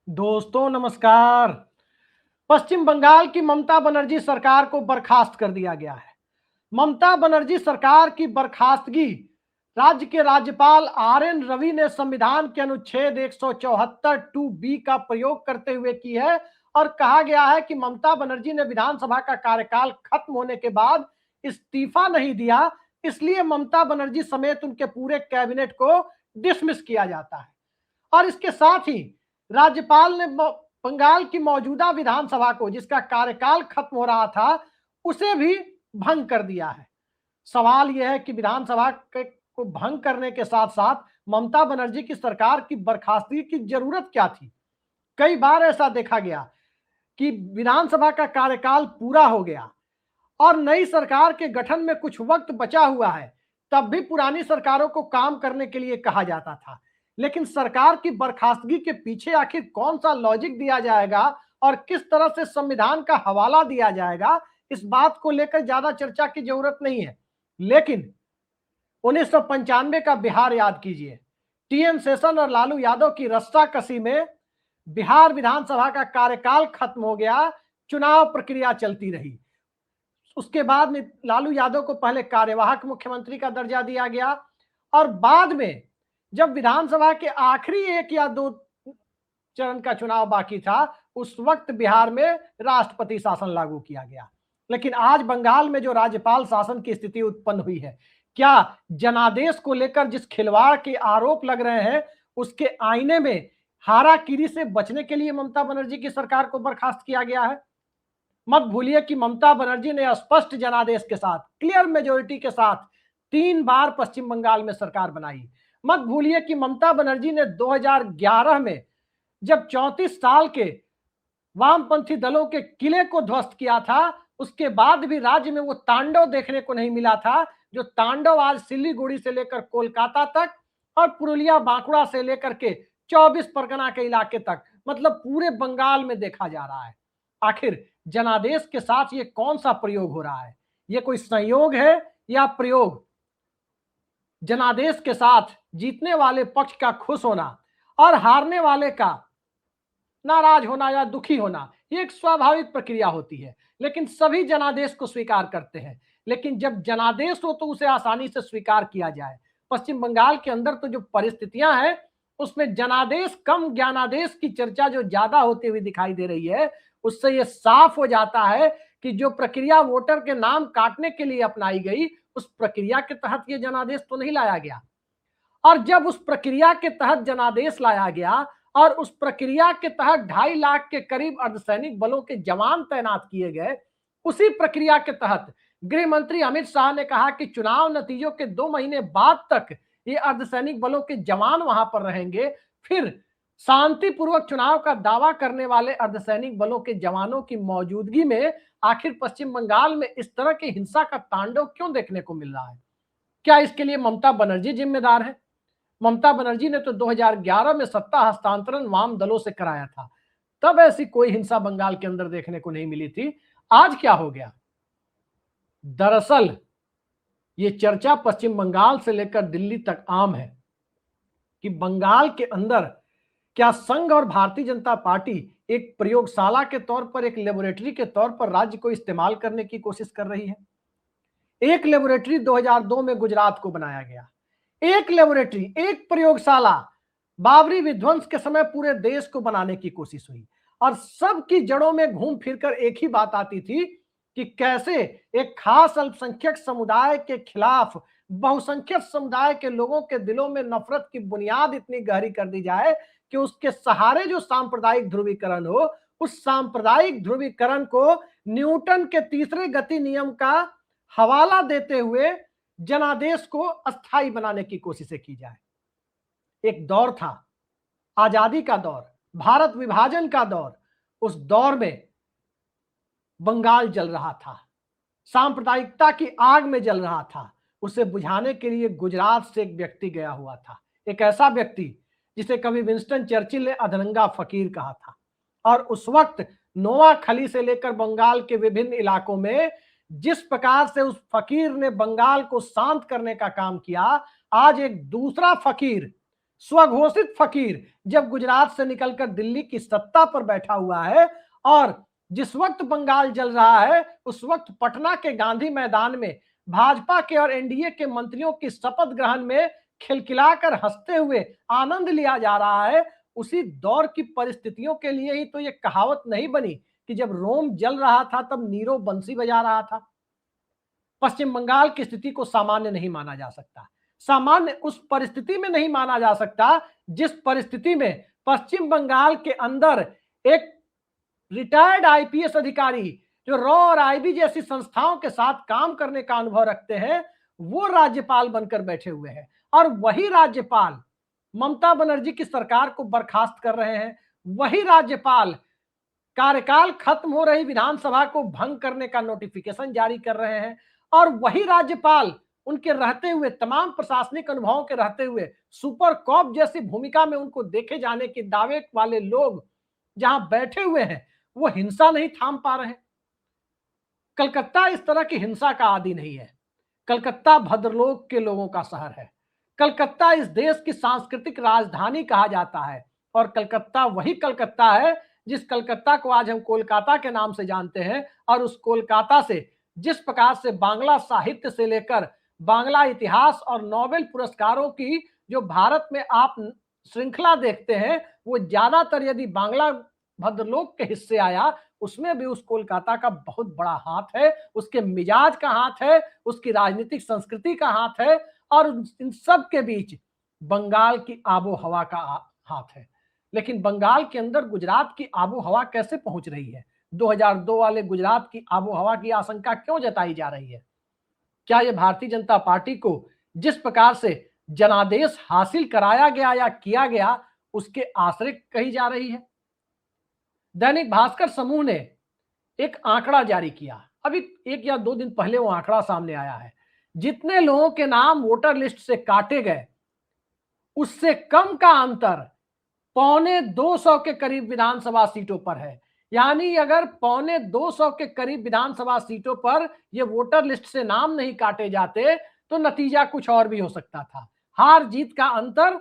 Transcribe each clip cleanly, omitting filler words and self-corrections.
दोस्तों नमस्कार। पश्चिम बंगाल की ममता बनर्जी सरकार को बर्खास्त कर दिया गया है। ममता बनर्जी सरकार की बर्खास्तगी राज्य के राज्यपाल आर.एन. रवि ने संविधान के अनुच्छेद 174 टू बी का प्रयोग करते हुए की है और कहा गया है कि ममता बनर्जी ने विधानसभा का कार्यकाल खत्म होने के बाद इस्तीफा नहीं दिया, इसलिए ममता बनर्जी समेत उनके पूरे कैबिनेट को डिसमिस किया जाता है। और इसके साथ ही राज्यपाल ने बंगाल की मौजूदा विधानसभा को, जिसका कार्यकाल खत्म हो रहा था, उसे भी भंग कर दिया है। सवाल यह है कि विधानसभा को भंग करने के साथ साथ ममता बनर्जी की सरकार की बर्खास्तगी की जरूरत क्या थी? कई बार ऐसा देखा गया कि विधानसभा का कार्यकाल पूरा हो गया और नई सरकार के गठन में कुछ वक्त बचा हुआ है, तब भी पुरानी सरकारों को काम करने के लिए कहा जाता था। लेकिन सरकार की बर्खास्तगी के पीछे आखिर कौन सा लॉजिक दिया जाएगा और किस तरह से संविधान का हवाला दिया जाएगा, इस बात को लेकर ज्यादा चर्चा की जरूरत नहीं है। लेकिन 1995 का बिहार याद कीजिए। टीएन शेषन और लालू यादव की रस्साकसी में बिहार विधानसभा का कार्यकाल खत्म हो गया, चुनाव प्रक्रिया चलती रही। उसके बाद में लालू यादव को पहले कार्यवाहक मुख्यमंत्री का दर्जा दिया गया और बाद में जब विधानसभा के आखिरी 1 या 2 चरण का चुनाव बाकी था, उस वक्त बिहार में राष्ट्रपति शासन लागू किया गया। लेकिन आज बंगाल में जो राज्यपाल शासन की स्थिति उत्पन्न हुई है, क्या जनादेश को लेकर जिस खिलवाड़ के आरोप लग रहे हैं, उसके आईने में हाराकीरी से बचने के लिए ममता बनर्जी की सरकार को बर्खास्त किया गया है? मत भूलिए कि ममता बनर्जी ने स्पष्ट जनादेश के साथ, क्लियर मेजोरिटी के साथ 3 बार पश्चिम बंगाल में सरकार बनाई। मत भूलिए कि ममता बनर्जी ने 2011 में जब 34 साल के वामपंथी दलों के किले को ध्वस्त किया था, उसके बाद भी राज्य में वो तांडव देखने को नहीं मिला था, जो तांडव आज सिलीगुड़ी से लेकर कोलकाता तक और पुरुलिया बांकुड़ा से लेकर के 24 परगना के इलाके तक, मतलब पूरे बंगाल में देखा जा रहा है। आखिर जनादेश के साथ ये कौन सा प्रयोग हो रहा है? ये कोई संयोग है या प्रयोग? जनादेश के साथ जीतने वाले पक्ष का खुश होना और हारने वाले का नाराज होना या दुखी होना, ये एक स्वाभाविक प्रक्रिया होती है। लेकिन सभी जनादेश को स्वीकार करते हैं। लेकिन जब जनादेश हो तो उसे आसानी से स्वीकार किया जाए। पश्चिम बंगाल के अंदर तो जो परिस्थितियां हैं, उसमें जनादेश कम ज्ञानादेश की चर्चा जो ज्यादा होती हुई दिखाई दे रही है, उससे ये साफ हो जाता है कि जो प्रक्रिया वोटर के नाम काटने के लिए अपनाई गई, उस प्रक्रिया के तहत ये जनादेश तो नहीं लाया गया। और जब उस प्रक्रिया के तहत जनादेश लाया गया और उस प्रक्रिया के तहत 2.5 लाख के करीब अर्धसैनिक बलों के जवान तैनात किए गए, उसी प्रक्रिया के तहत गृह मंत्री अमित शाह ने कहा कि चुनाव नतीजों के 2 महीने बाद तक ये अर्धसैनिक बलों के जवान वहां पर रहेंगे। फिर शांतिपूर्वक चुनाव का दावा करने वाले अर्धसैनिक बलों के जवानों की मौजूदगी में आखिर पश्चिम बंगाल में इस तरह की हिंसा का तांडव क्यों देखने को मिल रहा है? क्या इसके लिए ममता बनर्जी जिम्मेदार है? ममता बनर्जी ने तो 2011 में सत्ता हस्तांतरण वाम दलों से कराया था, तब ऐसी कोई हिंसा बंगाल के अंदर देखने को नहीं मिली थी। आज क्या हो गया? दरअसल ये चर्चा पश्चिम बंगाल से लेकर दिल्ली तक आम है कि बंगाल के अंदर क्या संघ और भारतीय जनता पार्टी एक प्रयोगशाला के तौर पर, एक लेबोरेटरी के तौर पर राज्य को इस्तेमाल करने की कोशिश कर रही है। एक लेबोरेटरी 2002 में गुजरात को बनाया गया, एक लेबोरेटरी, एक प्रयोगशाला बाबरी विध्वंस के समय पूरे देश को बनाने की कोशिश हुई और सबकी जड़ों में घूम फिरकर एक ही बात आती थी कि कैसे एक खास अल्पसंख्यक समुदाय के खिलाफ बहुसंख्यक समुदाय के लोगों के दिलों में नफरत की बुनियाद इतनी गहरी कर दी जाए कि उसके सहारे जो सांप्रदायिक ध्रुवीकरण हो, उस सांप्रदायिक ध्रुवीकरण को न्यूटन के तीसरे गति नियम का हवाला देते हुए जनादेश को अस्थायी बनाने की कोशिशें की जाए। एक दौर था, आजादी का दौर, भारत विभाजन का दौर। उस दौर में बंगाल जल रहा था, सांप्रदायिकता की आग में जल रहा था। उसे बुझाने के लिए गुजरात से एक व्यक्ति गया हुआ था, एक ऐसा व्यक्ति जिसे कभी विंस्टन चर्चिल ने अधरंगा फकीर कहा था। और उस वक्त नोआखली से लेकर बंगाल के विभिन्न इलाकों में जिस प्रकार से उस फकीर ने बंगाल को शांत करने का काम किया, आज एक दूसरा फकीर स्वघोषित फकीर जब गुजरात से निकलकर दिल्ली की सत्ता पर बैठा हुआ है और जिस वक्त बंगाल जल रहा है उस वक्त पटना के गांधी मैदान में भाजपा के और एनडीए के मंत्रियों की शपथ ग्रहण में खिलखिलाकर हंसते हुए आनंद लिया जा रहा है, उसी दौर की परिस्थितियों के लिए ही तो ये कहावत नहीं बनी कि जब रोम जल रहा था तब नीरो बंसी बजा रहा था। पश्चिम बंगाल की स्थिति को सामान्य नहीं माना जा सकता। सामान्य उस परिस्थिति में नहीं माना जा सकता जिस परिस्थिति में पश्चिम बंगाल के अंदर एक रिटायर्ड आईपीएस अधिकारी जो रॉ और आईबी जैसी संस्थाओं के साथ काम करने का अनुभव रखते हैं, वो राज्यपाल बनकर बैठे हुए हैं और वही राज्यपाल ममता बनर्जी की सरकार को बर्खास्त कर रहे हैं। वही राज्यपाल कार्यकाल खत्म हो रही विधानसभा को भंग करने का नोटिफिकेशन जारी कर रहे हैं और वही राज्यपाल उनके रहते हुए तमाम प्रशासनिक अनुभवों के रहते हुए सुपर कॉप जैसी भूमिका में उनको देखे जाने के दावे वाले लोग जहां बैठे हुए हैं वो हिंसा नहीं थाम पा रहे हैं। कलकत्ता इस तरह की हिंसा का आदी नहीं है। कलकत्ता भद्रलोक के लोगों का शहर है। कलकत्ता इस देश की सांस्कृतिक राजधानी कहा जाता है और कलकत्ता वही कलकत्ता है जिस कलकत्ता को आज हम कोलकाता के नाम से जानते हैं और उस कोलकाता से जिस प्रकार से बांग्ला साहित्य से लेकर बांग्ला इतिहास और नोबेल पुरस्कारों की जो भारत में आप श्रृंखला देखते हैं वो ज्यादातर यदि बांग्ला भद्रलोक के हिस्से आया उसमें भी उस कोलकाता का बहुत बड़ा हाथ है, उसके मिजाज का हाथ है, उसकी राजनीतिक संस्कृति का हाथ है और इन सब के बीच बंगाल की आबो हवा का हाथ है। लेकिन बंगाल के अंदर गुजरात की आबो हवा कैसे पहुंच रही है? 2002 वाले गुजरात की आबो हवा की आशंका क्यों जताई जा रही है? क्या यह भारतीय जनता पार्टी को जिस प्रकार से जनादेश हासिल कराया गया या किया गया उसके आश्रय कही जा रही है? दैनिक भास्कर समूह ने एक आंकड़ा जारी किया, अभी 1 या 2 दिन पहले वो आंकड़ा सामने आया है। जितने लोगों के नाम वोटर लिस्ट से काटे गए उससे कम का अंतर 250 के करीब विधानसभा सीटों पर है। यानी अगर 250 के करीब विधानसभा सीटों पर ये वोटर लिस्ट से नाम नहीं काटे जाते तो नतीजा कुछ और भी हो सकता था। हार जीत का अंतर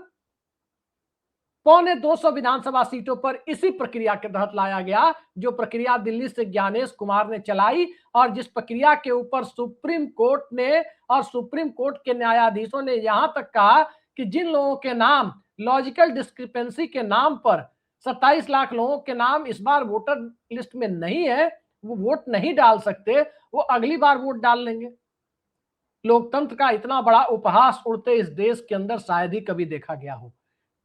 250 विधानसभा सीटों पर इसी प्रक्रिया के तहत लाया गया जो प्रक्रिया दिल्ली से ज्ञानेश कुमार ने चलाई और जिस प्रक्रिया के ऊपर सुप्रीम कोर्ट ने और सुप्रीम कोर्ट के न्यायाधीशों ने यहां तक कहा कि जिन लोगों के नाम लॉजिकल डिस्क्रिपेंसी के नाम पर 27 लाख लोगों के नाम इस बार वोटर लिस्ट में नहीं है, वो वोट नहीं डाल सकते, वो अगली बार वोट डाल लेंगे। लोकतंत्र का इतना बड़ा उपहास उड़ते इस देश के अंदर शायद ही कभी देखा गया हो।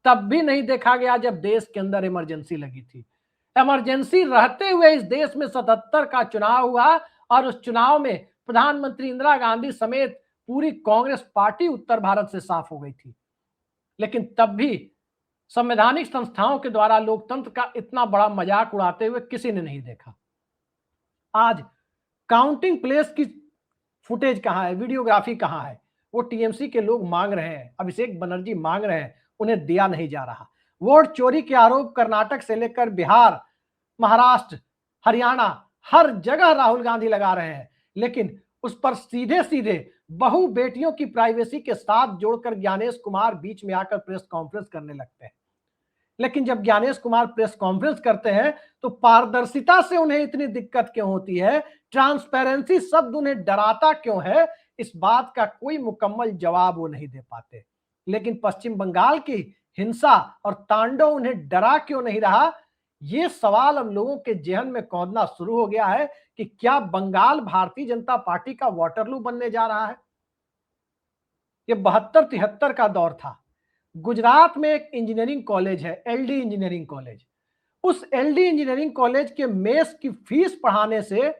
तब भी नहीं देखा गया जब देश के अंदर इमरजेंसी लगी थी। इमरजेंसी रहते हुए इस देश में 77 का चुनाव हुआ और उस चुनाव में प्रधानमंत्री इंदिरा गांधी समेत पूरी कांग्रेस पार्टी उत्तर भारत से साफ हो गई थी। लेकिन तब भी संवैधानिक संस्थाओं के द्वारा लोकतंत्र का इतना बड़ा मजाक उड़ाते हुए किसी ने नहीं देखा। आज काउंटिंग प्लेस की फुटेज कहां है, वीडियोग्राफी कहां है? वो टीएमसी के लोग मांग रहे हैं, अभिषेक बनर्जी मांग रहे हैं, उन्हें दिया नहीं जा रहा। वोट चोरी के आरोप कर्नाटक से लेकर बिहार, महाराष्ट्र, हरियाणा हर जगह राहुल गांधी लगा रहे हैं, लेकिन उस पर सीधे सीधे बहु बेटियों की प्राइवेसी के साथ जोड़कर ज्ञानेश कुमार बीच में आकर प्रेस कॉन्फ्रेंस करने लगते हैं। लेकिन जब ज्ञानेश कुमार प्रेस कॉन्फ्रेंस करते हैं तो पारदर्शिता से उन्हें इतनी दिक्कत क्यों होती है, ट्रांसपेरेंसी शब्द उन्हें डराता क्यों है, इस बात का कोई मुकम्मल जवाब वो नहीं दे पाते। लेकिन पश्चिम बंगाल की हिंसा और तांडव उन्हें डरा क्यों नहीं रहा, ये सवाल अब लोगों के जेहन में कौंधना शुरू हो गया है कि क्या बंगाल भारतीय जनता पार्टी का वाटरलू बनने जा रहा है? ये 72-73 का दौर था। गुजरात में एक इंजीनियरिंग कॉलेज है, एलडी इंजीनियरिंग कॉलेज। उस एलडी इंजीनियरिंग कॉलेज के मेस की फीस बढ़ाने से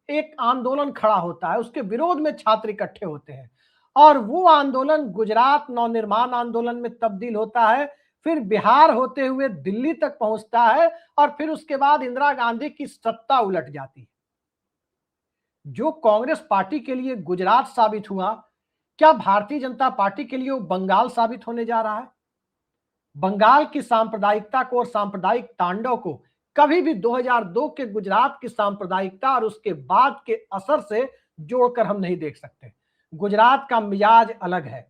एक आंदोलन खड़ा होता है, उसके विरोध में छात्र इकट्ठे होते हैं और वो आंदोलन गुजरात नवनिर्माण आंदोलन में तब्दील होता है, फिर बिहार होते हुए दिल्ली तक पहुंचता है और फिर उसके बाद इंदिरा गांधी की सत्ता उलट जाती है। जो कांग्रेस पार्टी के लिए गुजरात साबित हुआ, क्या भारतीय जनता पार्टी के लिए वो बंगाल साबित होने जा रहा है? बंगाल की सांप्रदायिकता को और सांप्रदायिक तांडव को कभी भी 2002 के गुजरात की सांप्रदायिकता और उसके बाद के असर से जोड़कर हम नहीं देख सकते। गुजरात का मिजाज अलग है,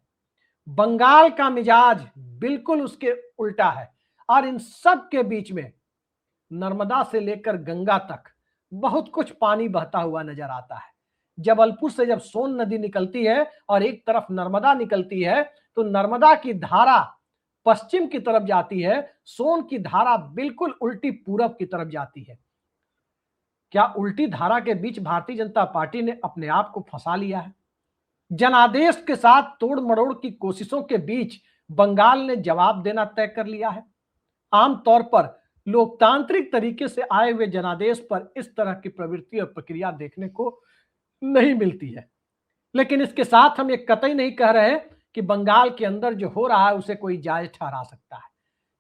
बंगाल का मिजाज बिल्कुल उसके उल्टा है। और इन सब के बीच में नर्मदा से लेकर गंगा तक बहुत कुछ पानी बहता हुआ नजर आता है। जबलपुर से जब सोन नदी निकलती है और एक तरफ नर्मदा निकलती है, तो नर्मदा की धारा पश्चिम की तरफ जाती है, सोन की धारा बिल्कुल उल्टी पूरब की तरफ जाती है। क्या उल्टी धारा के बीच भारतीय जनता पार्टी ने अपने आप को फंसा लिया है? जनादेश के साथ तोड़ मरोड़ की कोशिशों के बीच बंगाल ने जवाब देना तय कर लिया है। आमतौर पर लोकतांत्रिक तरीके से आए हुए जनादेश पर इस तरह की प्रवृत्ति और प्रक्रिया देखने को नहीं मिलती है। लेकिन इसके साथ हम ये कतई नहीं कह रहे कि बंगाल के अंदर जो हो रहा है उसे कोई जायज ठहरा सकता है।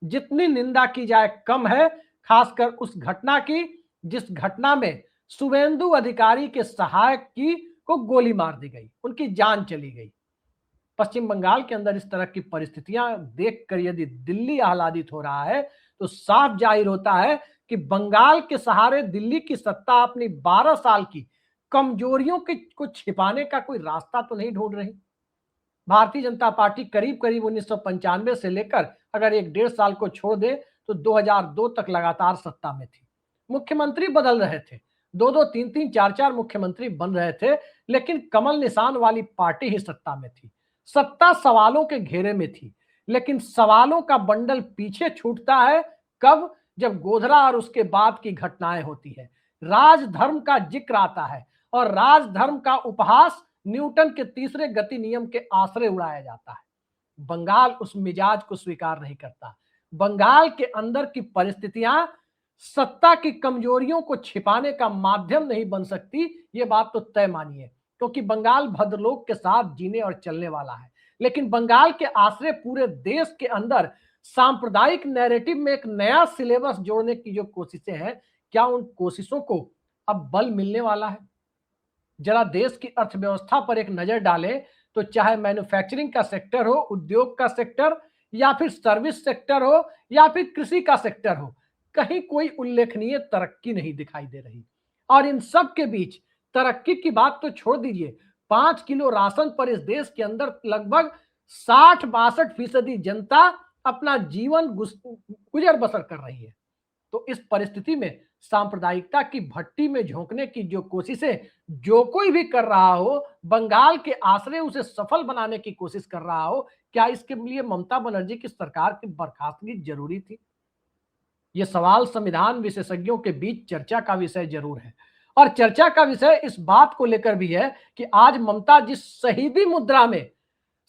जितनी निंदा की जाए कम है, खासकर उस घटना की जिस घटना में शुभेंदु अधिकारी के सहायक की को गोली मार दी गई, उनकी जान चली गई। पश्चिम बंगाल के अंदर इस तरह की परिस्थितियां देखकर यदि दिल्ली आह्लादित हो रहा है, तो साफ जाहिर होता है कि बंगाल के सहारे दिल्ली की सत्ता अपनी 12 साल की कमजोरियों को छिपाने का कोई रास्ता तो नहीं ढूंढ रही। भारतीय जनता पार्टी करीब करीब 1995 से लेकर अगर एक 1.5 साल को छोड़ दे तो 2002 तक लगातार सत्ता में थी। मुख्यमंत्री बदल रहे थे, 2-2, 3-3, 4-4 मुख्यमंत्री बन रहे थे, लेकिन कमल निशान वाली पार्टी ही सत्ता में थी। सत्ता सवालों के घेरे में थी, लेकिन सवालों का बंडल पीछे छूटता है कब? जब गोधरा और उसके बाद की घटनाएं होती है, राजधर्म का जिक्र आता है और राजधर्म का उपहास न्यूटन के तीसरे गति नियम के आश्रय उड़ाया जाता है। बंगाल उस मिजाज को स्वीकार नहीं करता। बंगाल के अंदर की परिस्थितियां सत्ता की कमजोरियों को छिपाने का माध्यम नहीं बन सकती, ये बात तो तय मानिए, क्योंकि बंगाल भद्रलोक के साथ जीने और चलने वाला है। लेकिन बंगाल के आश्रय पूरे देश के अंदर सांप्रदायिक नैरेटिव में एक नया सिलेबस जोड़ने की जो कोशिशें हैं, क्या उन कोशिशों को अब बल मिलने वाला है? जरा देश की अर्थव्यवस्था पर एक नजर डालें तो चाहे मैन्युफैक्चरिंग का सेक्टर हो, उद्योग का सेक्टर, या फिर सर्विस सेक्टर हो, या फिर कृषि का सेक्टर हो, कहीं कोई उल्लेखनीय तरक्की नहीं दिखाई दे रही। और इन सब के बीच तरक्की की बात तो छोड़ दीजिए, 5 किलो राशन पर इस देश के अंदर लगभग 60-62% जनता अपना जीवन गुजर बसर कर रही है। तो इस परिस्थिति में सांप्रदायिकता की भट्टी में झोंकने की जो कोशिशें जो कोई भी कर रहा हो, बंगाल के आश्रय उसे सफल बनाने की कोशिश कर रहा हो, क्या इसके लिए ममता बनर्जी की सरकार की बर्खास्तगी जरूरी थी? यह सवाल संविधान विशेषज्ञों के बीच चर्चा का विषय जरूर है। और चर्चा का विषय इस बात को लेकर भी है कि आज ममता जिस शहीदी मुद्रा में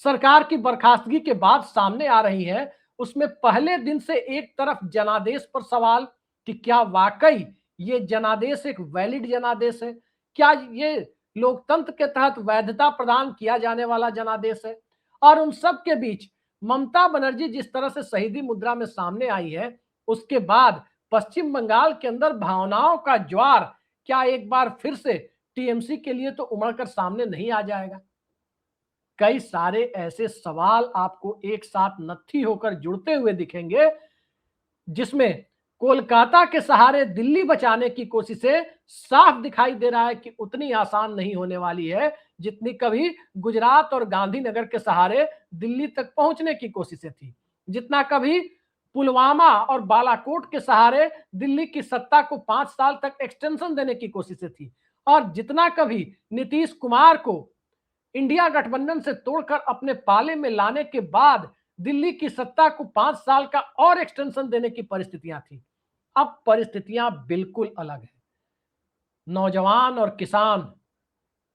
सरकार की बर्खास्तगी के बाद सामने आ रही है, उसमें पहले दिन से एक तरफ जनादेश पर सवाल कि क्या वाकई ये जनादेश एक वैलिड जनादेश है, क्या ये लोकतंत्र के तहत वैधता प्रदान किया जाने वाला जनादेश है। और उन सब के बीच ममता बनर्जी जिस तरह से शहीदी मुद्रा में सामने आई है, उसके बाद पश्चिम बंगाल के अंदर भावनाओं का ज्वार क्या एक बार फिर से टीएमसी के लिए तो उमड़कर सामने नहीं आ जाएगा? कई सारे ऐसे सवाल आपको एक साथ नत्थी होकर जुड़ते हुए दिखेंगे, जिसमें कोलकाता के सहारे दिल्ली बचाने की कोशिशें साफ दिखाई दे रहा है कि उतनी आसान नहीं होने वाली है जितनी कभी गुजरात और गांधीनगर के सहारे दिल्ली तक पहुंचने की कोशिशें थी, जितना कभी पुलवामा और बालाकोट के सहारे दिल्ली की सत्ता को 5 साल तक एक्सटेंशन देने की कोशिशें थी, और जितना कभी नीतीश कुमार को इंडिया गठबंधन से तोड़कर अपने पाले में लाने के बाद दिल्ली की सत्ता को 5 साल का और एक्सटेंशन देने की परिस्थितियां थी। अब परिस्थितियां बिल्कुल अलग है। नौजवान और किसान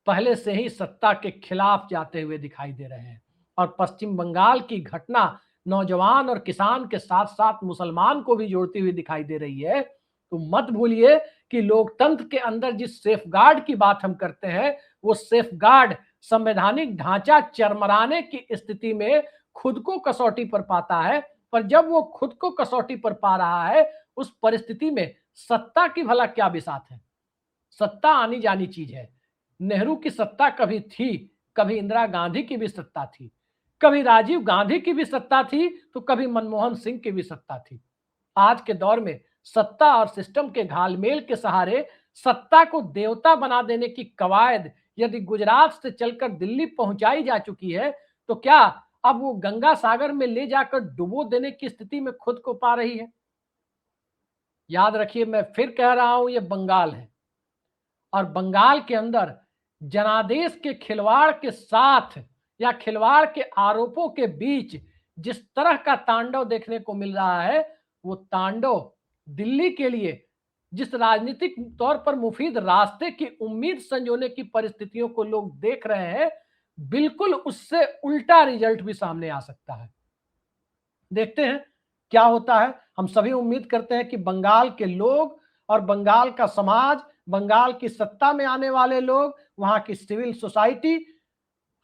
पहले से ही सत्ता के खिलाफ जाते हुए दिखाई दे रहे हैं, और पश्चिम बंगाल की घटना नौजवान और किसान के साथ साथ मुसलमान को भी जोड़ती हुई दिखाई दे रही है। तो मत भूलिए कि लोकतंत्र के अंदर जिस सेफगार्ड की बात हम करते हैं, वो सेफगार्ड संवैधानिक ढांचा चरमराने की स्थिति में खुद को कसौटी पर पाता है। पर जब वो खुद को कसौटी पर पा रहा है, उस परिस्थिति में सत्ता की भला क्या बिसात है? सत्ता आनी जानी चीज है। नेहरू की सत्ता कभी थी, कभी इंदिरा गांधी की भी सत्ता थी, कभी राजीव गांधी की भी सत्ता थी, तो कभी मनमोहन सिंह की भी सत्ता थी। आज के दौर में सत्ता और सिस्टम के घालमेल के सहारे सत्ता को देवता बना देने की कवायद यदि गुजरात से चलकर दिल्ली पहुंचाई जा चुकी है, तो क्या अब वो गंगा सागर में ले जाकर डुबो देने की स्थिति में खुद को पा रही है। याद रखिए, मैं फिर कह रहा हूं, ये बंगाल है और बंगाल के अंदर जनादेश के खिलवाड़ के साथ या खिलवाड़ के आरोपों के बीच जिस तरह का तांडव देखने को मिल रहा है, वो तांडव दिल्ली के लिए जिस राजनीतिक तौर पर मुफीद रास्ते की उम्मीद संजोने की परिस्थितियों को लोग देख रहे हैं, बिल्कुल उससे उल्टा रिजल्ट भी सामने आ सकता है। देखते हैं क्या होता है। हम सभी उम्मीद करते हैं कि बंगाल के लोग और बंगाल का समाज, बंगाल की सत्ता में आने वाले लोग, वहां की सिविल सोसाइटी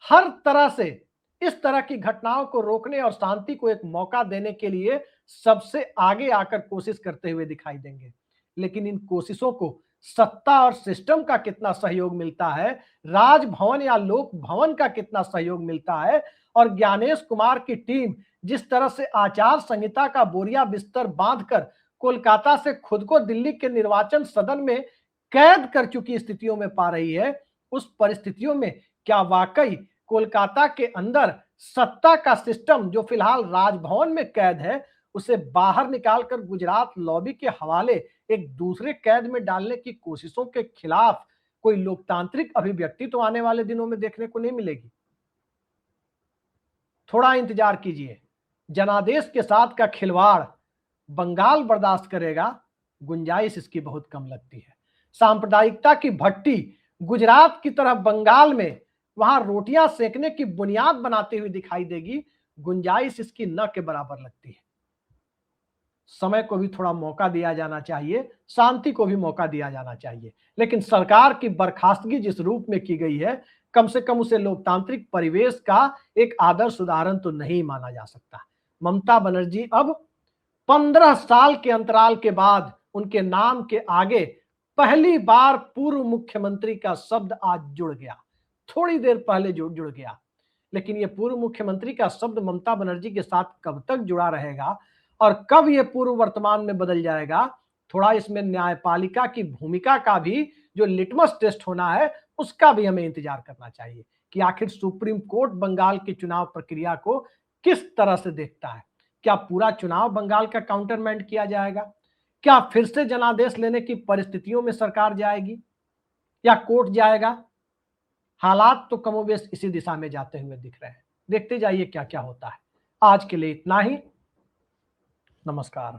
हर तरह से इस तरह की घटनाओं को रोकने और शांति को एक मौका देने के लिए सबसे आगे आकर कोशिश करते हुए दिखाई देंगे। लेकिन इन कोशिशों को सत्ता और सिस्टम का कितना सहयोग मिलता है, राजभवन या लोक भवन का कितना सहयोग मिलता है, और ज्ञानेश कुमार की टीम जिस तरह से आचार संहिता का बोरिया बिस्तर बांधकर कोलकाता से खुद को दिल्ली के निर्वाचन सदन में कैद कर चुकी स्थितियों में पा रही है, उस परिस्थितियों में क्या वाकई कोलकाता के अंदर सत्ता का सिस्टम जो फिलहाल राजभवन में कैद है, उसे बाहर निकालकर गुजरात लॉबी के हवाले एक दूसरे कैद में डालने की कोशिशों के खिलाफ कोई लोकतांत्रिक अभिव्यक्ति तो आने वाले दिनों में देखने को नहीं मिलेगी? थोड़ा इंतजार कीजिए। जनादेश के साथ का खिलवाड़ बंगाल बर्दाश्त करेगा, गुंजाइश इसकी बहुत कम लगती है। सांप्रदायिकता की भट्टी गुजरात की तरह बंगाल में वहां रोटियां सेकने की बुनियाद बनाती हुई दिखाई देगी, गुंजाइश इसकी न के बराबर लगती है। समय को भी थोड़ा मौका दिया जाना चाहिए, शांति को भी मौका दिया जाना चाहिए। लेकिन सरकार की बर्खास्तगी जिस रूप में की गई है, कम से कम उसे लोकतांत्रिक परिवेश का एक आदर्श उदाहरण तो नहीं माना जा सकता। ममता बनर्जी अब 15 साल के अंतराल के बाद उनके नाम के आगे पहली बार पूर्व मुख्यमंत्री का शब्द आज जुड़ गया। थोड़ी देर पहले जुड़ गया, लेकिन यह पूर्व मुख्यमंत्री का शब्द ममता बनर्जी के साथ कब तक जुड़ा रहेगा और कब यह पूर्व वर्तमान में बदल जाएगा, थोड़ा इसमें न्यायपालिका की भूमिका का भी जो लिटमस टेस्ट होना है, उसका भी हमें इंतजार करना चाहिए कि आखिर सुप्रीम कोर्ट बंगाल की चुनाव प्रक्रिया को किस तरह से देखता है। क्या पूरा चुनाव बंगाल का काउंटरमैंड किया जाएगा? क्या फिर से जनादेश लेने की परिस्थितियों में सरकार जाएगी या कोर्ट जाएगा? हालात तो कमोबेश इसी दिशा में जाते हुए दिख रहे हैं। देखते जाइए क्या क्या होता है। आज के लिए इतना ही। नमस्कार।